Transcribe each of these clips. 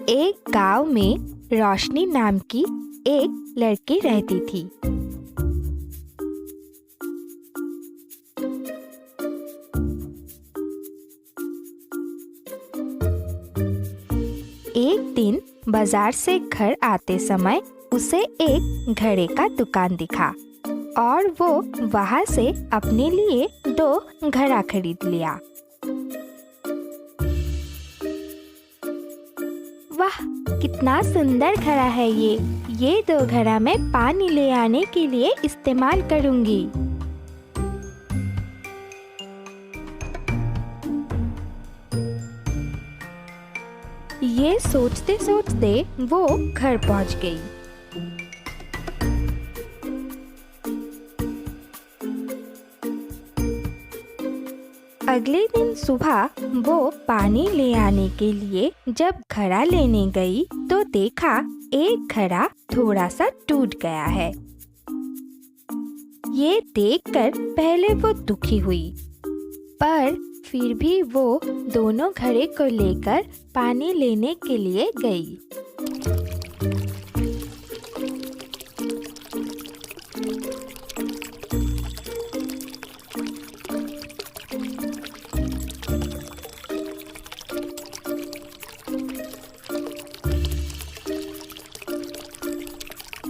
एक गांव में रोशनी नाम की एक लड़की रहती थी। एक दिन बाजार से घर आते समय उसे एक घड़े का दुकान दिखा और वो वहां से अपने लिए 2 घड़ा खरीद लिया। वाह, कितना सुंदर घड़ा है ये 2 घड़ा मैं पानी ले आने के लिए इस्तेमाल करूंगी। ये सोचते सोचते वो घर पहुंच गई। अगले दिन सुबह वो पानी ले आने के लिए जब घड़ा लेने गई तो देखा एक घड़ा थोड़ा सा टूट गया है। ये देखकर पहले वो दुखी हुई, पर फिर भी वो दोनों घड़े को लेकर पानी लेने के लिए गई।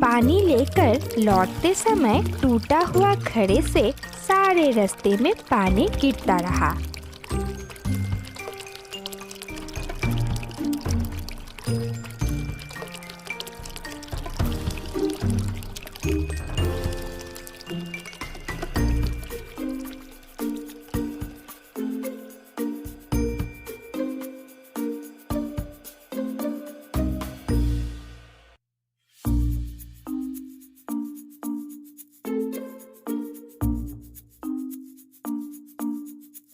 पानी लेकर लौटते समय टूटा हुआ घड़े से सारे रास्ते में पानी गिरता रहा।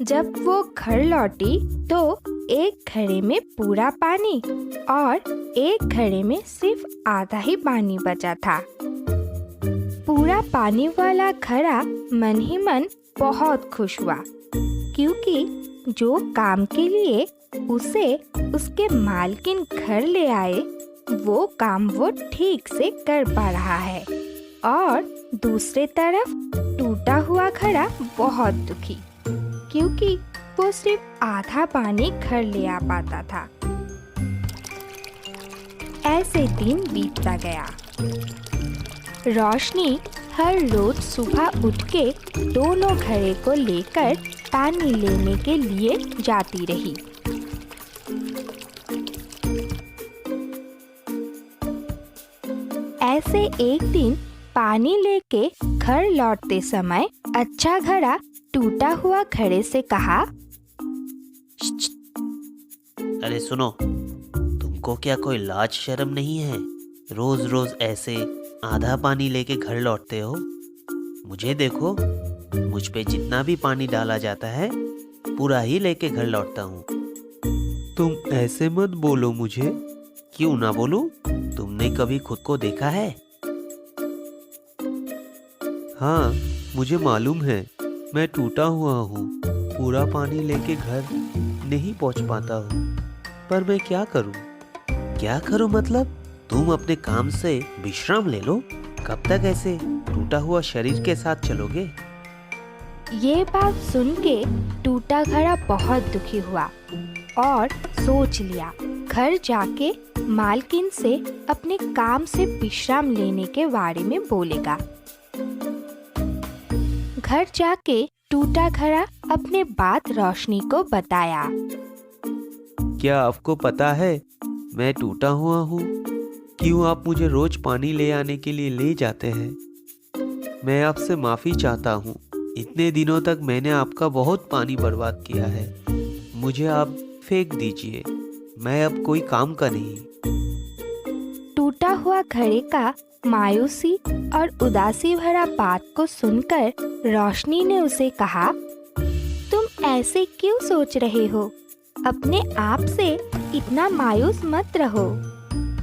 जब वो घर लौटी तो एक घड़े में पूरा पानी और एक घड़े में सिर्फ आधा ही पानी बचा था। पूरा पानी वाला घड़ा मन ही मन बहुत खुश हुआ, क्योंकि जो काम के लिए उसे उसके मालकिन घर ले आए वो काम वो ठीक से कर पा रहा है। और दूसरी तरफ टूटा हुआ घड़ा बहुत दुखी, क्योंकि वो सिर्फ आधा पानी घर ले आ पाता था। ऐसे दिन बीतता गया। रोशनी हर रोज सुबह उठ के दोनों घड़े को लेकर पानी लेने के लिए जाती रही। ऐसे एक दिन पानी लेके घर लौटते समय अच्छा घड़ा टूटा हुआ घड़े से कहा, अरे सुनो, तुमको क्या कोई लाज शर्म नहीं है? रोज रोज ऐसे आधा पानी लेके घर लौटते हो। मुझे देखो, मुझ पे जितना भी पानी डाला जाता है पूरा ही लेके घर लौटता हूँ। तुम ऐसे मत बोलो मुझे। क्यों ना बोलूं? तुमने कभी खुद को देखा है? हाँ, मुझे मालूम है, मैं टूटा हुआ हूँ, पूरा पानी लेके घर नहीं पहुँच पाता हूँ। पर मैं क्या करूँ? क्या करूँ मतलब? तुम अपने काम से विश्राम ले लो। कब तक ऐसे टूटा हुआ शरीर के साथ चलोगे? ये बात सुन के टूटा घड़ा बहुत दुखी हुआ और सोच लिया घर जाके मालकिन से अपने काम से विश्राम लेने के बारे में बोलेगा। घर जाके टूटा घड़ा अपने बात रोशनी को बताया। क्या आपको पता है मैं टूटा हुआ हूँ? क्यों आप मुझे रोज पानी ले आने के लिए ले जाते हैं? मैं आपसे माफ़ी चाहता हूँ। इतने दिनों तक मैंने आपका बहुत पानी बर्बाद किया है। मुझे आप फेंक दीजिए, मैं अब कोई काम का नहीं। टूटा हुआ घड़े का मायूसी और उदासी भरा बात को सुनकर रोशनी ने उसे कहा, तुम ऐसे क्यों सोच रहे हो? अपने आप से इतना मायूस मत रहो।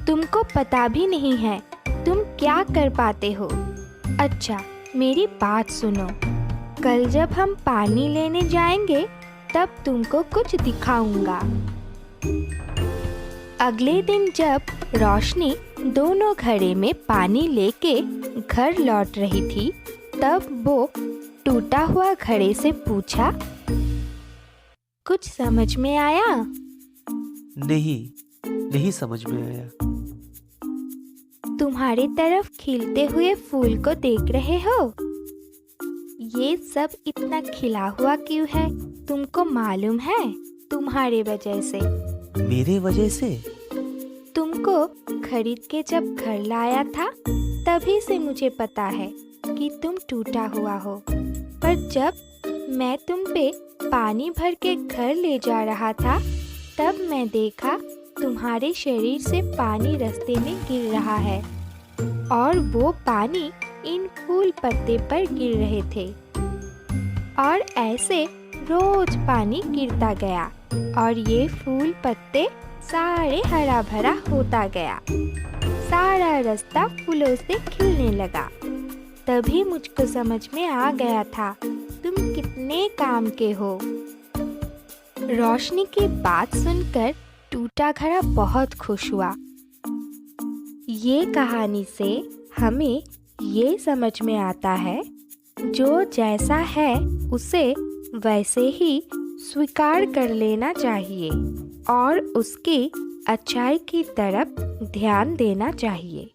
तुमको पता भी नहीं है तुम क्या कर पाते हो। अच्छा, मेरी बात सुनो। कल जब हम पानी लेने जाएंगे तब तुमको कुछ दिखाऊंगा। अगले दिन जब रोशनी दोनों घड़े में पानी लेके घर लौट रही थी, तब वो टूटा हुआ घड़े से पूछा, कुछ समझ में आया? नहीं समझ में आया। तुम्हारी तरफ खिलते हुए फूल को देख रहे हो? ये सब इतना खिला हुआ क्यों है, तुमको मालूम है? तुम्हारे वजह से। मेरे वजह से? तुमको खरीद के जब घर लाया था, तभी से मुझे पता है कि तुम टूटा हुआ हो। पर जब मैं तुम पे पानी भर के घर ले जा रहा था, तब मैं देखा तुम्हारे शरीर से पानी रास्ते में गिर रहा है और वो पानी इन फूल पत्ते पर गिर रहे थे। और ऐसे रोज पानी गिरता गया और ये फूल पत्ते सारे हरा भरा होता गया। सारा रास्ता फूलों से खिलने लगा। तभी मुझको समझ में आ गया था तुम कितने काम के हो। रोशनी की बात सुनकर टूटा घड़ा बहुत खुश हुआ। ये कहानी से हमें ये समझ में आता है, जो जैसा है उसे वैसे ही स्वीकार कर लेना चाहिए और उसकी अच्छाई की तरफ ध्यान देना चाहिए।